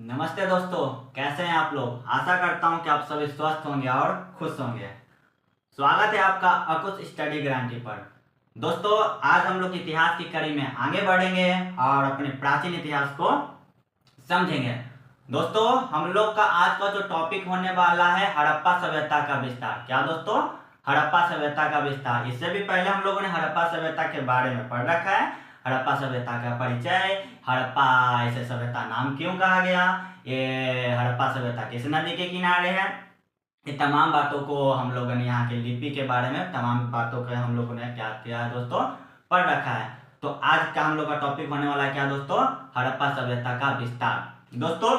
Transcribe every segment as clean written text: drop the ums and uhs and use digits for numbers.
नमस्ते दोस्तों, कैसे हैं आप लोग। आशा करता हूं कि आप सभी स्वस्थ होंगे और खुश होंगे। स्वागत है आपका अकुश स्टडी गारंटी पर। दोस्तों, आज हम लोग इतिहास की कड़ी में आगे बढ़ेंगे और अपने प्राचीन इतिहास को समझेंगे। दोस्तों, हम लोग का आज का जो टॉपिक होने वाला है हड़प्पा सभ्यता का विस्तार। क्या दोस्तों? हड़प्पा सभ्यता का विस्तार। इससे भी पहले हम लोगों ने हड़प्पा सभ्यता के बारे में पढ़ रखा है। हड़प्पा सभ्यता का परिचय, हड़प्पा ऐसे सभ्यता नाम क्यों कहा गया, ये हड़प्पा सभ्यता किस नदी के किनारे है, ये तमाम बातों को हम लोगों ने यहाँ के लिपि के बारे में तमाम बातों के हम लोगों ने क्या किया है दोस्तों, पढ़ रखा है। तो आज का हम लोग का टॉपिक होने वाला है क्या दोस्तों? हड़प्पा सभ्यता का विस्तार। दोस्तों,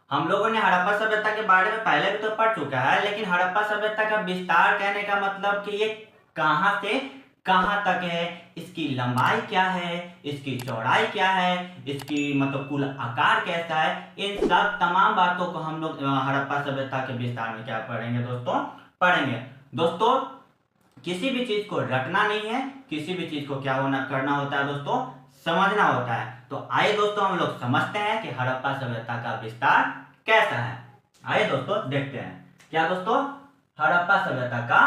हम लोगों ने हड़प्पा सभ्यता के बारे में पहले भी तो पढ़ चुका है, लेकिन हड़प्पा सभ्यता का विस्तार कहने का मतलब कि ये कहाँ से कहाँ तक है, इसकी लंबाई क्या है, इसकी चौड़ाई क्या है, इसकी मतलब कुल आकार कैसा है, इन सब तमाम बातों को हम लोग हड़प्पा सभ्यता के विस्तार में क्या पढ़ेंगे दोस्तों? पढ़ेंगे। दोस्तों, किसी भी चीज को रटना नहीं है, किसी भी चीज को क्या करना होता है दोस्तों? समझना होता है। तो आइए दोस्तों, हम लोग समझते हैं कि हड़प्पा सभ्यता का विस्तार कैसा है। आइए दोस्तों देखते हैं। क्या दोस्तों? हड़प्पा सभ्यता का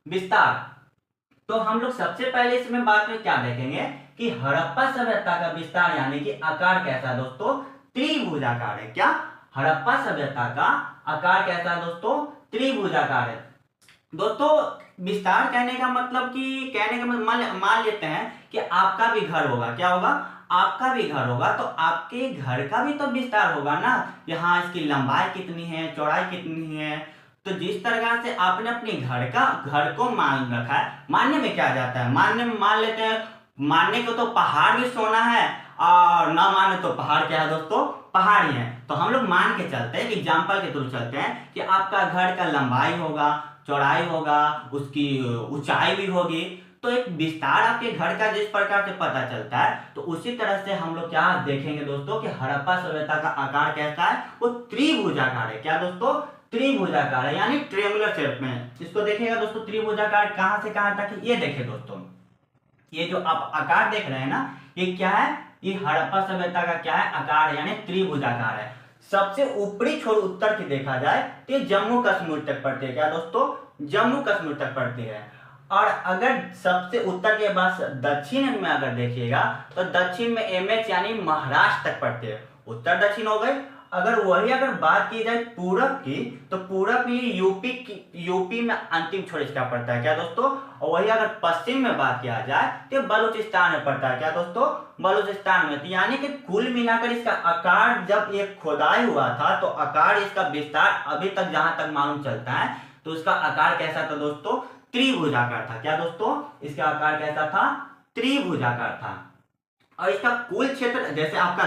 विस्तार। तो हम लोग सबसे पहले इसमें बात में क्या देखेंगे कि हड़प्पा सभ्यता का विस्तार यानी कि आकार कैसा है दोस्तों? त्रिभुजाकार है। क्या? हड़प्पा सभ्यता का आकार कैसा है दोस्तों? त्रिभुजाकार है। दोस्तों, विस्तार कहने का मतलब मान लेते हैं कि आपका भी घर होगा। क्या होगा? आपका भी घर होगा, तो आपके घर का भी तो विस्तार होगा ना। यहाँ इसकी लंबाई कितनी है, चौड़ाई कितनी है। तो जिस तरह से आपने अपने घर को मान रखा है, मानने में क्या जाता है, मानने में मान लेते हैं, मानने को तो पहाड़ भी सोना है और ना माने तो पहाड़ क्या है दोस्तों? पहाड़ ही है। तो हम लोग मान के चलते हैं, एग्जाम्पल के थ्रू चलते हैं कि आपका घर का लंबाई होगा, चौड़ाई होगा, उसकी ऊंचाई भी होगी। तो एक विस्तार आपके घर का जिस प्रकार से पता चलता है, तो उसी तरह से हम लोग क्या देखेंगे दोस्तों कि हड़प्पा सभ्यता का आकार कैसा है? वो त्रिभुजाकार है। क्या दोस्तों? त्रिभुजाकार है, यानी ट्रायंगुलर शेप में। इसको देखिएगा दोस्तों, त्रिभुजाकार कहां से कहां तक है, ये देखिए दोस्तों। ये जो आप आकार देख रहे हैं ना, ये क्या है? ये हड़प्पा सभ्यता का क्या है? आकार है, यानी त्रिभुजाकार है। सबसे ऊपरी छोर उत्तर की देखा जाए तो ये जम्मू कश्मीर तक पड़ती है। क्या दोस्तों? जम्मू कश्मीर तक पड़ती है। और अगर सबसे उत्तर के बाद दक्षिण में अगर देखिएगा तो दक्षिण में एमएच यानी महाराष्ट्र तक पड़ती है। उत्तर दक्षिण हो गए। अगर बात की जाए पूरब की, तो पूरब में यूपी में अंतिम छोर इसका पड़ता है। क्या दोस्तों? और वही अगर पश्चिम में बात किया जाए तो बलूचिस्तान में पड़ता है। क्या दोस्तों? बलूचिस्तान में। यानी कि कुल मिलाकर इसका आकार, जब ये खोदाई हुआ था तो आकार, इसका विस्तार अभी तक जहां तक मालूम चलता है तो इसका आकार कैसा था दोस्तों? त्रिभुजाकार था। क्या दोस्तों? इसका आकार कैसा था? त्रिभुजाकार था। और इसका कुल क्षेत्र, जैसे आपका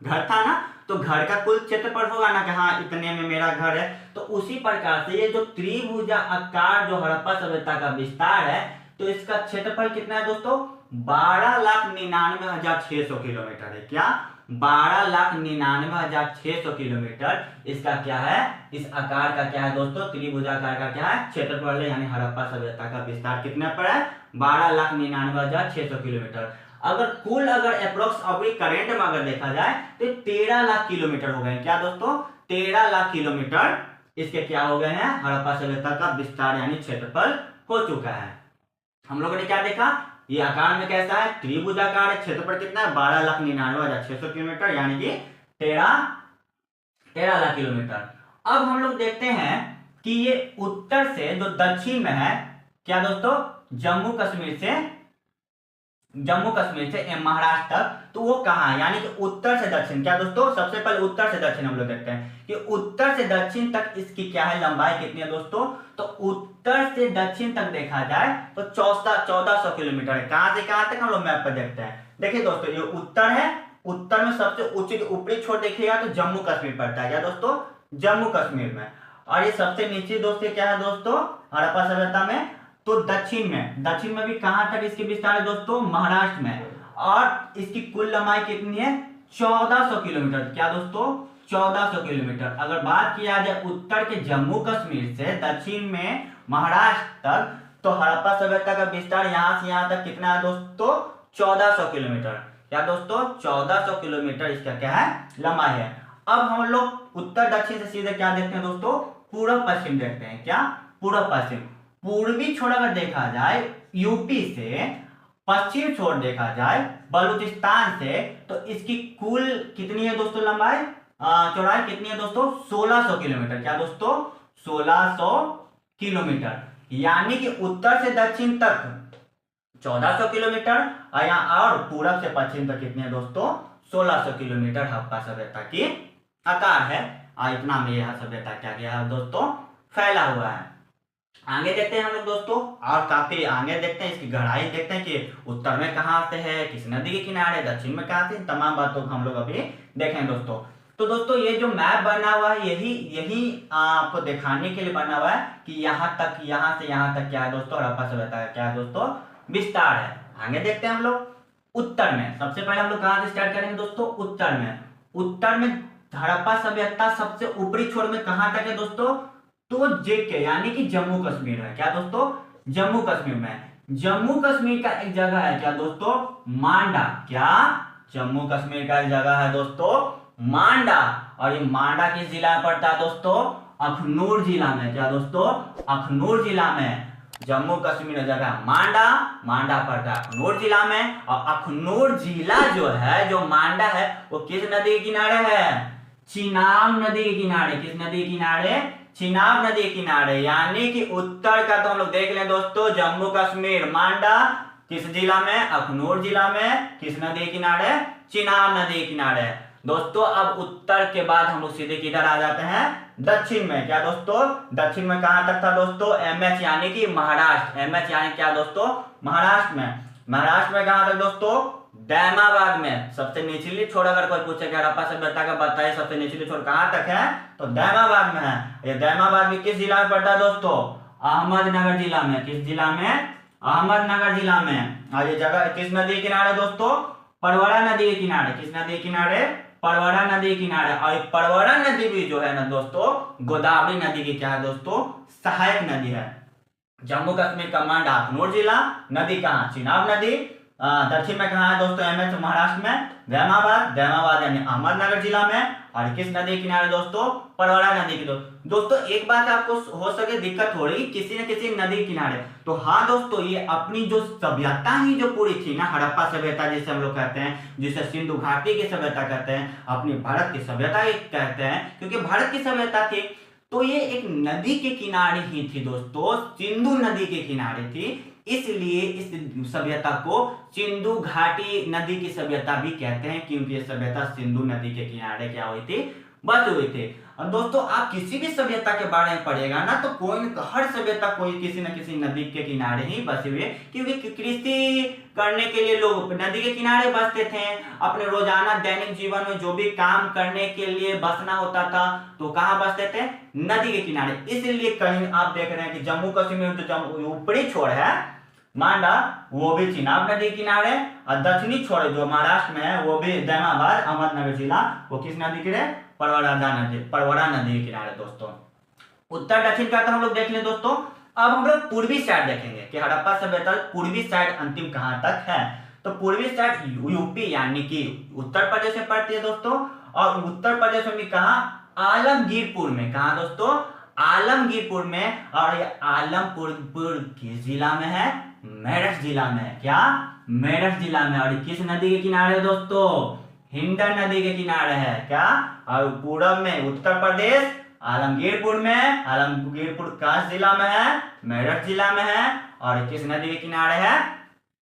घर था ना, तो घर का कुल क्षेत्रफल होगा ना कि हाँ इतने में मेरा घर है। तो उसी प्रकार से ये जो त्रिभुजा आकार जो हड़प्पा सभ्यता का विस्तार है, तो इसका क्षेत्रफल कितना है दोस्तों? 12,99,600 किलोमीटर है। क्या? 12,99,600 किलोमीटर इसका क्या है? इस आकार का क्या है दोस्तों? त्रिभुजाकार का क्या है? क्षेत्रफल है, यानी हड़प्पा सभ्यता का विस्तार कितने पर है? 12,99,600 किलोमीटर। अगर अप्रोक्स अभी करेंट में अगर देखा जाए तो 13 लाख किलोमीटर हो गए। क्या दोस्तों? 13 लाख किलोमीटर इसके क्या हो गए हैं? हड़प्पा सभ्यता का विस्तार यानी क्षेत्रफल हो चुका है। हम लोगों ने क्या देखा? ये आकार में कैसा है? त्रिभुजाकार है। क्षेत्रफल कितना है? 12,99,600 किलोमीटर, यानी कि 13 लाख किलोमीटर। अब हम लोग देखते हैं कि ये उत्तर से जो दक्षिण में है, क्या दोस्तों? जम्मू कश्मीर से महाराष्ट्र तक, तो वो कहाँ है? यानी कि उत्तर से दक्षिण। क्या दोस्तों? सबसे पहले उत्तर से दक्षिण हम लोग देखते हैं कि उत्तर से दक्षिण तक इसकी क्या है? लंबाई कितनी है दोस्तों? तो उत्तर से दक्षिण तक देखा जाए तो 1400 किलोमीटर है। कहां से कहां तक हम लोग मैप पर देखते हैं। देखिए दोस्तों, ये उत्तर है। उत्तर में सबसे ऊपरी छोर देखिएगा तो जम्मू कश्मीर पड़ता है। क्या दोस्तों? जम्मू कश्मीर में। और ये सबसे नीचे दोस्तों क्या है दोस्तों? हड़प्पा सभ्यता में तो दक्षिण में भी कहां तक इसकी विस्तार है दोस्तों? महाराष्ट्र में। और इसकी कुल लंबाई कितनी है? 1400 किलोमीटर। क्या दोस्तों? 1400 किलोमीटर। अगर बात किया जाए उत्तर के जम्मू कश्मीर से दक्षिण में महाराष्ट्र तक, तो हड़प्पा सभ्यता का विस्तार यहां से यहां तक कितना है दोस्तों? 1400 किलोमीटर। क्या दोस्तों, 1400 किलोमीटर इसका क्या है, लंबाई है। अब हम लोग उत्तर दक्षिण से सीधे क्या देखते हैं दोस्तों, पूर्व पश्चिम देखते हैं। क्या, पूर्व पश्चिम। पूर्वी छोर अगर देखा जाए यूपी से, पश्चिम छोर देखा जाए बलूचिस्तान से, तो इसकी कुल कितनी है दोस्तों लंबाई, चौड़ाई कितनी है दोस्तों, 1600 किलोमीटर। क्या दोस्तों, 1600 किलोमीटर। यानी कि उत्तर से दक्षिण तक 1400 किलोमीटर और पूरब से पश्चिम तक कितने हैं दोस्तों, 1600 किलोमीटर हड़प्पा सभ्यता की आकार है। इतना में यह सभ्यता क्या गया है दोस्तों, फैला हुआ है। आगे देखते हैं हम लोग दोस्तों, और काफी आगे देखते हैं, इसकी गहराई देखते हैं कि उत्तर में कहाँ से है, किस नदी के किनारे, दक्षिण में कहाँ से, तमाम बातों को हम लोग अभी देखें दोस्तों। तो दोस्तों ये जो मैप बना हुआ है यही यही आपको दिखाने के लिए बना हुआ है कि यहाँ तक, यहाँ से यहाँ तक क्या है दोस्तों, हड़प्पा सभ्यता का क्या है दोस्तों, विस्तार है। आगे देखते हैं हम लोग उत्तर में। सबसे पहले हम लोग कहाँ से स्टार्ट करेंगे दोस्तों, उत्तर में। उत्तर में हड़प्पा सभ्यता सबसे ऊपरी छोर में कहाँ तक है दोस्तों, तो जेके यानी कि जम्मू कश्मीर है। क्या दोस्तों, जम्मू कश्मीर में। जम्मू कश्मीर का एक जगह है क्या दोस्तों, मांडा। क्या, जम्मू कश्मीर का एक जगह है दोस्तों मांडा, और ये मांडा किस जिला में पड़ता है दोस्तों, अखनूर जिला में। क्या दोस्तों, अखनूर जिला में। जम्मू कश्मीर जगह मांडा, मांडा पड़ता है अखनूर जिला में। और अखनूर जिला जो है, जो मांडा है, वो किस नदी के किनारे है, चिनाब नदी के किनारे। किस नदी के किनारे, चिनाब नदी के किनारे। यानी कि उत्तर का तो हम लोग देख लें दोस्तों, जम्मू कश्मीर मांडा किस जिला में, अखनूर जिला में। किस नदी के किनारे, चिनाब नदी के किनारे। दोस्तों अब उत्तर के बाद हम लोग सीधे किधर आ जाते हैं, दक्षिण में। क्या दोस्तों, दक्षिण में कहां तक था दोस्तों, एमएच यानी कि महाराष्ट्र। एमएच यानी क्या दोस्तों, महाराष्ट्र में। महाराष्ट्र में कहां तक दोस्तों, दैमाबाद में। सबसे निचली छोर अगर कोई पूछे कि हड़प्पा सभ्यता का बताइए सबसे निचली छोर कहां तक है, तो दैमाबाद में है। ये दैमाबाद भी किस जिला में पड़ता है दोस्तों, अहमदनगर जिला में। किस जिला में, अहमदनगर जिला में। और ये जगह किस नदी के किनारे दोस्तों, परवरा नदी के किनारे। किस नदी के किनारे, परवरा नदी के किनारे। और परवरा नदी भी जो है ना दोस्तों, गोदावरी नदी की क्या है दोस्तों, सहायक नदी है। जम्मू कश्मीर का मांडा अखनूर जिला, नदी कहाँ, चिनाब नदी। दक्षिण में कहाँ है दोस्तों, एमएच महाराष्ट्र में, दैमाबाद। दैमाबाद यानी अहमदनगर जिला में। और किस नदी के किनारे दोस्तों, परवरा नदी के। दोस्तों एक बात आपको हो सके दिक्कत हो रही किसी न किसी नदी के किनारे, तो हाँ दोस्तों ये अपनी जो सभ्यता ही जो पूरी थी ना, हड़प्पा सभ्यता जिसे हम लोग कहते हैं, जिसे सिंधु घाटी की सभ्यता कहते हैं, अपनी भारत की सभ्यता कहते हैं, क्योंकि भारत की सभ्यता थी तो ये एक नदी के किनारे ही थी दोस्तों, सिंधु नदी के किनारे थी। इसलिए इस सभ्यता को सिंधु घाटी नदी की सभ्यता भी कहते हैं, क्योंकि ये सभ्यता सिंधु नदी के किनारे क्या हुई थी, बस हुई थी। और दोस्तों आप किसी भी सभ्यता के बारे में पढ़ेगा ना, तो कोई हर सभ्यता कोई किसी न किसी नदी के किनारे ही बसे हुए, क्योंकि कृषि करने के लिए लोग नदी के किनारे बसते थे। अपने रोजाना दैनिक जीवन में जो भी काम करने के लिए बसना होता था तो कहाँ बसते थे, नदी के किनारे। इसलिए कहीं आप देख रहे हैं कि जम्मू कश्मीर जो ऊपरी छोर है मांडा, वो भी चिनाब नदी किनारे, और दक्षिणी छोर जो महाराष्ट्र में है वो भी दैमाबाद अहमदनगर जिला, वो किस नदी के, परवरा नदी के किनारे दोस्तों। उत्तर दक्षिण का तो हम लोग देख लें दोस्तों। अब हम लोग पूर्वी साइड देखेंगे कि हड़प्पा सभ्यता पूर्वी साइड अंतिम कहां तक है। तो पूर्वी साइड यूपी यानी कि उत्तर प्रदेश में पड़ती है दोस्तों। और उत्तर प्रदेश में भी कहा, आलमगीरपुर में। कहा दोस्तों, आलमगीरपुर में। और ये आलमपुर किस जिला में है, मेरठ जिला में। क्या, मेरठ जिला में। और किस नदी के किनारे दोस्तों, हिंडन नदी के किनारे है। क्या, और पूरब में उत्तर प्रदेश, आलमगीरपुर में। आलमगीरपुर किस जिला में है, मेरठ जिला में है। और किस नदी के किनारे है,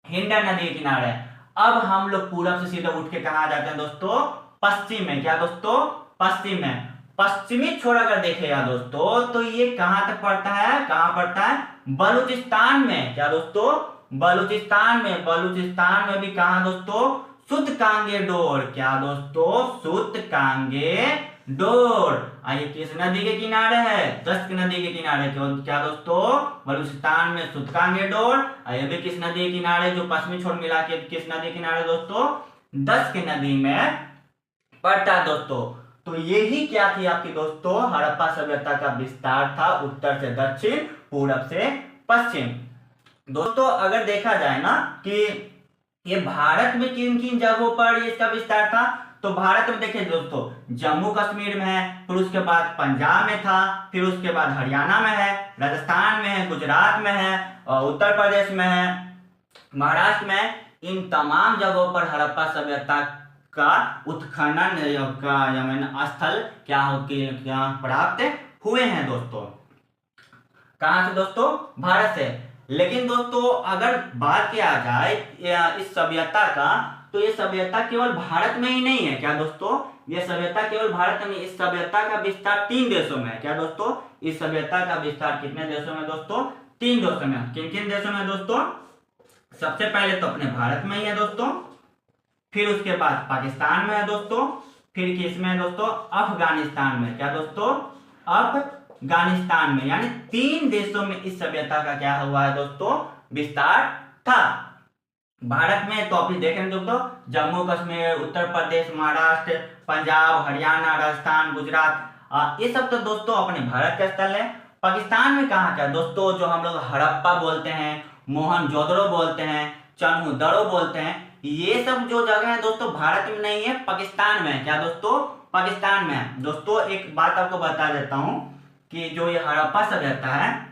हिंडन नदी के किनारे। अब हम लोग पूरब से सीधे उठ के कहा जाते हैं दोस्तों, पश्चिम में। क्या दोस्तों, पश्चिम में। पश्चिमी छोर अगर देखेगा दोस्तों तो ये कहां तक पड़ता है, कहां पड़ता है, बलूचिस्तान में। क्या दोस्तों, बलूचिस्तान में। बलूचिस्तान में भी कहां दोस्तों, सुतकांगे डोर। क्या दोस्तों, सुतकांगे डोर। ये किस नदी के किनारे है, दस्क नदी के किनारे। क्या दोस्तों, बलूचिस्तान में सुतकांगे डोर। ये भी किस नदी के किनारे, जो पश्चिमी छोर मिला के किस नदी के किनारे दोस्तों, दस्क नदी में पड़ता है दोस्तों। तो यही क्या थी आपकी दोस्तों, हड़प्पा सभ्यता का विस्तार था, उत्तर से दक्षिण, पूरब से पश्चिम। दोस्तों अगर देखा जाए ना कि ये भारत में किन किन जगहों पर इसका विस्तार था? तो भारत में देखिए दोस्तों, जम्मू कश्मीर में है, फिर उसके बाद पंजाब में था, फिर उसके बाद हरियाणा में है, राजस्थान में है, गुजरात में है, और उत्तर प्रदेश में है, महाराष्ट्र में है। इन तमाम जगहों पर हड़प्पा सभ्यता का उत्खनन का स्थल क्या प्राप्त हुए हैं दोस्तों। कहां से दोस्तों? भारत से। लेकिन दोस्तों अगर बात किया जाए इस सभ्यता का, तो ये सभ्यता केवल भारत में ही नहीं है। क्या दोस्तों? ये सभ्यता केवल भारत में, इस सभ्यता का विस्तार 3 देशों में है। क्या दोस्तों? इस सभ्यता का विस्तार कितने देशों में दोस्तों? 3 देशों में। किन किन देशों में दोस्तों? सबसे पहले तो अपने भारत में ही है दोस्तों, फिर उसके बाद पाकिस्तान में है दोस्तों, फिर किसमें है दोस्तों? अफगानिस्तान में। क्या दोस्तों? अफगानिस्तान में। यानी 3 देशों में इस सभ्यता का क्या हुआ है दोस्तों? विस्तार था। भारत में तो अभी देखें दोस्तों, जम्मू कश्मीर, उत्तर प्रदेश, महाराष्ट्र, पंजाब, हरियाणा, राजस्थान, गुजरात, ये सब तो दोस्तों अपने भारत के स्थल है। पाकिस्तान में कहाँ क्या दोस्तों? जो हम लोग हड़प्पा बोलते हैं, मोहनजोदड़ो बोलते हैं, चन्हुदड़ो बोलते हैं, ये सब जो जगह है दोस्तों भारत में नहीं है, पाकिस्तान में है। क्या दोस्तों? पाकिस्तान में है। दोस्तों एक बात आपको बता देता हूं कि जो ये हड़प्पा सभ्यता है,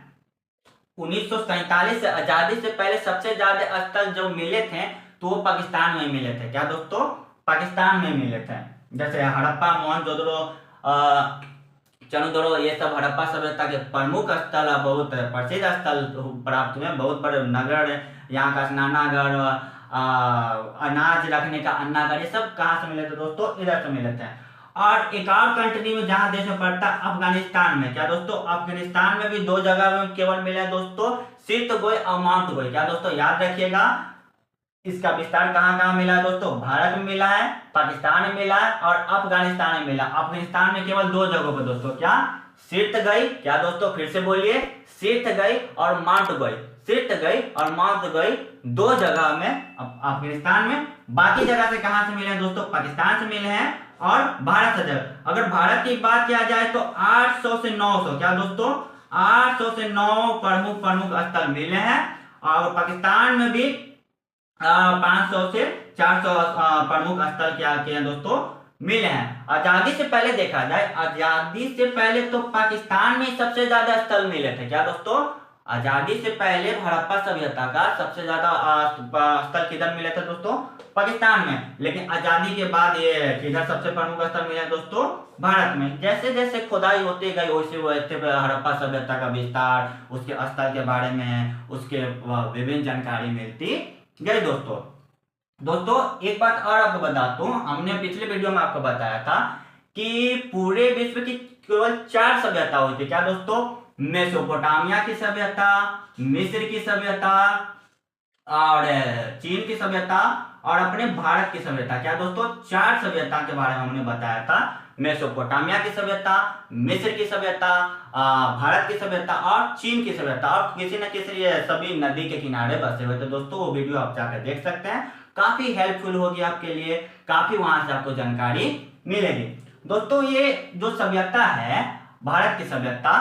1947 से आजादी से पहले सबसे ज्यादा स्थल जो मिले थे तो वो पाकिस्तान में मिले थे। क्या दोस्तों? पाकिस्तान में मिले थे। जैसे हड़प्पा, मोहनजोदड़ो, चन्हुदड़ो, ये सब हड़प्पा सभ्यता के प्रमुख स्थल, बहुत प्रसिद्ध स्थल प्राप्त हुए। बहुत बड़े नगर, यहाँ का स्नानागार, अनाज रखने का अन्नागार, ये सब कहाँ से मिले थे दोस्तों? इधर से मिले थे। और एक और कंट्री में जहां देश में पड़ता है, अफगानिस्तान में। क्या दोस्तों? अफगानिस्तान में भी 2 जगह में केवल मिला है दोस्तों, सिर्तगोई और माउंट गोई। क्या दोस्तों? याद रखिएगा, इसका विस्तार कहाँ कहाँ मिला है दोस्तों? भारत में मिला है, पाकिस्तान में मिला है और अफगानिस्तान में मिला। अफगानिस्तान में केवल 2 जगहों पर दोस्तों। क्या? सिर्तगई। क्या दोस्तों? फिर से बोलिए, सिर्तगई और माउंट गोई। सिर्तगई और माउंट गोई 2 जगह में अफगानिस्तान में। बाकी जगह से कहां से मिले हैं दोस्तों? पाकिस्तान से मिले हैं और भारत से। अगर भारत की बात किया जाए तो 800 से 900, क्या दोस्तों? 800 से 9 प्रमुख स्थल मिले हैं। और पाकिस्तान में भी 500 से 400 प्रमुख स्थल क्या किए दोस्तों? मिले हैं। आजादी से पहले देखा जाए, आजादी से पहले तो पाकिस्तान में सबसे ज्यादा स्थल मिले थे। क्या दोस्तों? आजादी से पहले हड़प्पा सभ्यता का सबसे ज्यादा स्थल किधर मिले थे दोस्तों? पाकिस्तान में। लेकिन आजादी के बाद ये किधर सबसे प्रमुख स्थल मिले दोस्तों? भारत में। जैसे जैसे खुदाई होती गई वैसे वैसे हड़प्पा सभ्यता का विस्तार, उसके स्थल के बारे में, उसके विभिन्न जानकारी मिलती गई दोस्तों एक बात और आपको बताता हूँ, हमने पिछले वीडियो में आपको बताया था कि पूरे विश्व की केवल 4 सभ्यता हुई थी। क्या दोस्तों? मेसोपोटामिया की सभ्यता, मिस्र की सभ्यता, और चीन की सभ्यता, और अपने भारत की सभ्यता। क्या दोस्तों? 4 सभ्यता के बारे में हमने बताया था। मेसोपोटामिया की सभ्यता, मिस्र की सभ्यता, भारत की सभ्यता और चीन की सभ्यता। और किसी न किसी ये सभी नदी के किनारे बसे हुए थे दोस्तों। वो वीडियो आप जाकर देख सकते हैं, काफी हेल्पफुल होगी आपके लिए, काफी वहां से आपको जानकारी मिलेगी दोस्तों। ये जो सभ्यता है भारत की सभ्यता,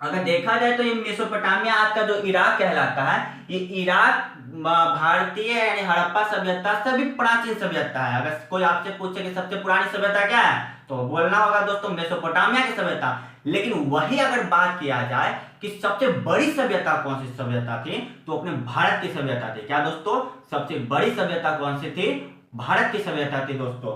अगर देखा जाए तो ये मेसोपोटामिया आज का जो इराक कहलाता है, ये इराक भारतीय यानी हड़प्पा सभ्यता से भी प्राचीन सभ्यता है। अगर कोई आपसे पूछे कि सबसे पुरानी सभ्यता क्या है, तो बोलना होगा दोस्तों मेसोपोटामिया की सभ्यता। लेकिन वही अगर बात किया जाए कि सबसे बड़ी सभ्यता कौन सी सभ्यता थी, तो अपने भारत की सभ्यता थी। क्या दोस्तों? सबसे बड़ी सभ्यता कौन सी थी? भारत की सभ्यता थी दोस्तों।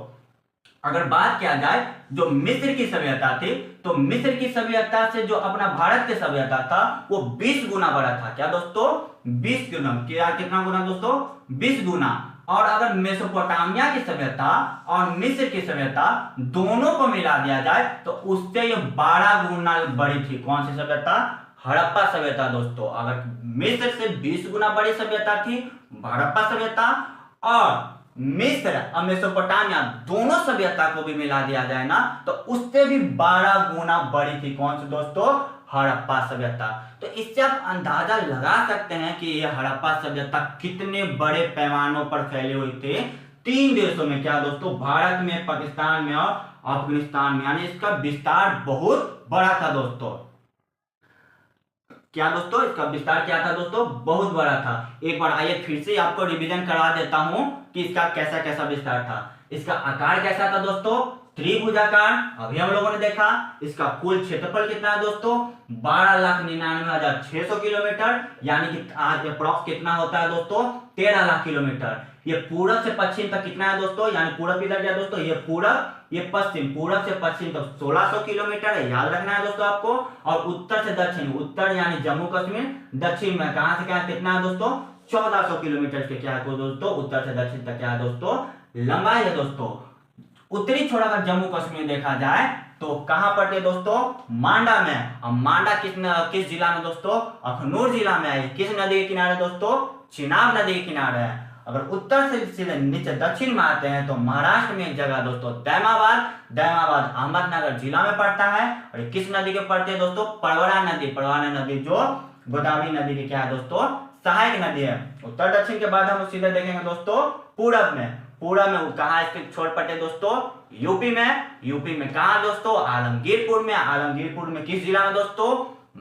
अगर बात किया जाए जो मिस्र की सभ्यता थी, तो मिस्र की सभ्यता से जो अपना भारत की सभ्यता था वो 20 गुना बड़ा था। क्या दोस्तों? 20 गुना। क्या? कितना गुना दोस्तों? 20 गुना। और अगर मेसोपोटामिया की सभ्यता और मिस्र की सभ्यता दोनों को मिला दिया जाए तो उससे ये 12 गुना बड़ी थी। कौन सी सभ्यता? हड़प्पा सभ्यता दोस्तों। अगर मिस्र से 20 गुना बड़ी सभ्यता थी हड़प्पा सभ्यता, और मिस्र और मेसोपोटामिया दोनों सभ्यता को भी मिला दिया जाए ना, तो उससे भी 12 गुना बड़ी थी। कौन सी दोस्तों? हड़प्पा सभ्यता। तो इससे आप अंदाजा लगा सकते हैं कि यह हड़प्पा सभ्यता कितने बड़े पैमानों पर फैली हुई थी 3 देशों में। क्या दोस्तों? भारत में, पाकिस्तान में और अफगानिस्तान में। यानी इसका विस्तार बहुत बड़ा था दोस्तों। क्या दोस्तों, इसका विस्तार क्या था दोस्तों, बहुत बड़ा था। एक बार आइए फिर से आपको रिवीजन करवा देता हूं कि इसका कैसा कैसा विस्तार था। इसका आकार कैसा था दोस्तों, त्रिभुजाकार, अभी हम लोगों ने देखा। इसका कुल क्षेत्रफल कितना है दोस्तों, 12,99,600 किलोमीटर, यानी कि आज अप्रॉक्स कितना होता है दोस्तों, 13 लाख किलोमीटर। ये पूरब से पश्चिम तक कितना है दोस्तों, यानी पूरब किधर गया दोस्तों, ये पूरब, ये पश्चिम, पूरब से पश्चिम तक 1600 किलोमीटर है, याद रखना है दोस्तों आपको। और उत्तर से दक्षिण, उत्तर यानी जम्मू कश्मीर, दक्षिण में कहां से क्या कितना है दोस्तों, 1400 किलोमीटर के क्या है दोस्तों, उत्तर से दक्षिण तक क्या है दोस्तों, लंबाई है दोस्तों। उत्तरी छोर अगर जम्मू कश्मीर देखा जाए तो कहां पड़ते हैं दोस्तों, मांडा में। अब मांडा किस जिला में दोस्तों, अखनूर जिला में है। किस नदी के किनारे दोस्तों, चिनाब नदी के किनारे है। अगर उत्तर से सीधे नीचे दक्षिण में आते हैं तो महाराष्ट्र में एक जगह दोस्तों दैमाबाद, दैमाबाद अहमदनगर जिला में पड़ता है। और किस नदी के पड़ते हैं दोस्तों, परवरा नदी, परवरा नदी जो गोदावरी नदी की क्या है दोस्तों, सहायक नदी है। उत्तर दक्षिण के बाद हम सीधे देखेंगे दोस्तों पूरब में। पूरब में कहा इसके छोर पड़ते दोस्तों, यूपी में। यूपी में कहा दोस्तों, आलमगीरपुर में। आलमगीरपुर में किस जिला में दोस्तों,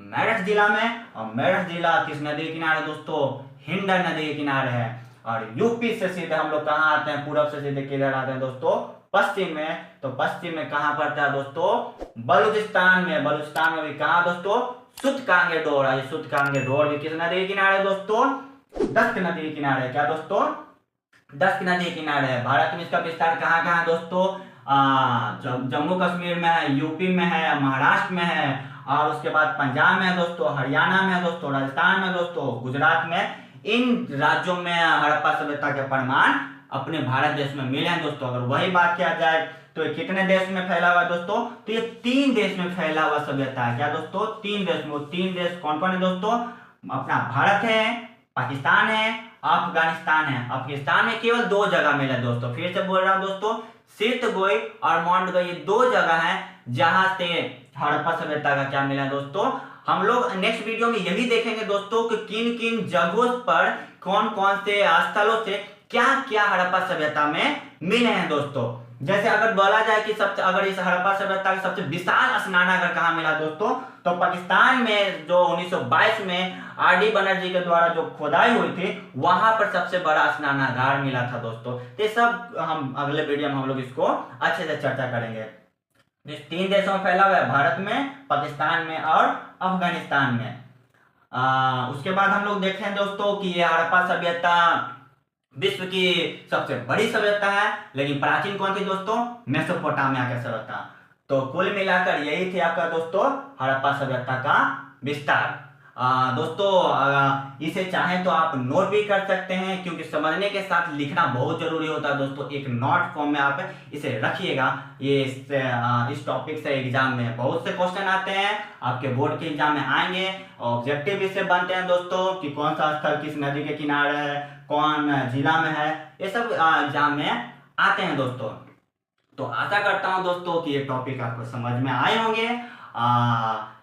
मेरठ जिला में। और मेरठ जिला किस नदी के किनारे दोस्तों, हिंडन नदी के किनारे है। और यूपी से सीधे हम लोग कहाँ आते हैं, पूरब से सीधे किधर आते हैं दोस्तों, पश्चिम में। तो पश्चिम में कहाँ पड़ता है दोस्तों, बलूचिस्तान में। बलूचिस्तान में भी कहाँ दोस्तों, सुतकांगे डोर है। सुतकांगे डोर भी किस नदी के किनारे दोस्तों, दस्त नदी के किनारे। क्या दोस्तों, दस्त नदी के किनारे है। भारत में इसका विस्तार कहाँ कहाँ दोस्तों, जम्मू कश्मीर में है, यूपी में है, महाराष्ट्र में है, और उसके बाद पंजाब में है दोस्तों, हरियाणा में है दोस्तों, राजस्थान में दोस्तों, गुजरात में। इन राज्यों में हड़प्पा सभ्यता के प्रमाण अपने भारत देश में मिले हैं दोस्तों। अगर वही बात किया जाए तो ये कितने देश में फैला हुआ दोस्तों, तो ये 3 देश में फैला हुआ सभ्यता है। क्या दोस्तों, 3 देश में। वो 3 देश कौन कौन है दोस्तों, अपना भारत है, पाकिस्तान है, अफगानिस्तान है। अफगानिस्तान में केवल 2 जगह मिला दोस्तों, फिर से बोल रहा हूं दोस्तों, सितगोई और मॉन्टगोई, ये 2 जगह है जहां से हड़प्पा सभ्यता का क्या मिला दोस्तों। हम लोग नेक्स्ट वीडियो में यही देखेंगे दोस्तों कि किन किन जगहों पर कौन कौन से स्थलों से क्या क्या हड़प्पा सभ्यता में मिले हैं दोस्तों। जैसे अगर बोला जाए कि सबसे, अगर इस हड़प्पा सभ्यता का सबसे विशाल स्नानागार कहाँ मिला दोस्तों, तो पाकिस्तान में जो 1922 में आर.डी. बनर्जी के द्वारा जो खोदाई हुई थी वहां पर सबसे बड़ा स्नानागार मिला था दोस्तों। तो ये सब हम अगले वीडियो में हम लोग इसको अच्छे से चर्चा करेंगे। इस 3 देशों में फैला हुआ है, भारत में, पाकिस्तान में और अफगानिस्तान में। उसके बाद हम लोग देखें दोस्तों कि ये हड़प्पा सभ्यता विश्व की सबसे बड़ी सभ्यता है, लेकिन प्राचीन कौन थी दोस्तों, मेसोपोटामिया की सभ्यता। तो कुल मिलाकर यही थी आपका दोस्तों हड़प्पा सभ्यता का विस्तार। दोस्तों इसे चाहें तो आप नोट भी कर सकते हैं, क्योंकि समझने के साथ लिखना बहुत जरूरी होता है दोस्तों। एक नोट फॉर्म में आप इसे रखिएगा। ये इस टॉपिक से एग्जाम में बहुत से क्वेश्चन आते हैं, आपके बोर्ड के एग्जाम में आएंगे। ऑब्जेक्टिव इससे बनते हैं दोस्तों कि कौन सा स्थल किस नदी के किनारे है, कौन जिला में है, ये सब एग्जाम में आते हैं दोस्तों। तो आशा करता हूं दोस्तों कि ये टॉपिक आपको समझ में आए होंगे।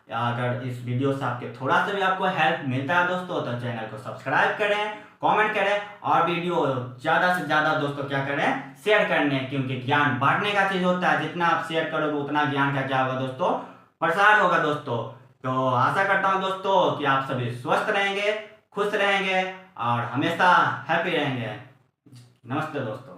अगर इस वीडियो से आपके थोड़ा सा भी आपको हेल्प मिलता है दोस्तों तो चैनल को सब्सक्राइब करें, कमेंट करें, और वीडियो ज़्यादा से ज़्यादा दोस्तों क्या करें, शेयर करने, क्योंकि ज्ञान बांटने का चीज़ होता है। जितना आप शेयर करोगे उतना ज्ञान का क्या होगा दोस्तों, प्रसार होगा दोस्तों। तो आशा करता हूँ दोस्तों कि आप सभी स्वस्थ रहेंगे, खुश रहेंगे और हमेशा हैप्पी रहेंगे। नमस्ते दोस्तों।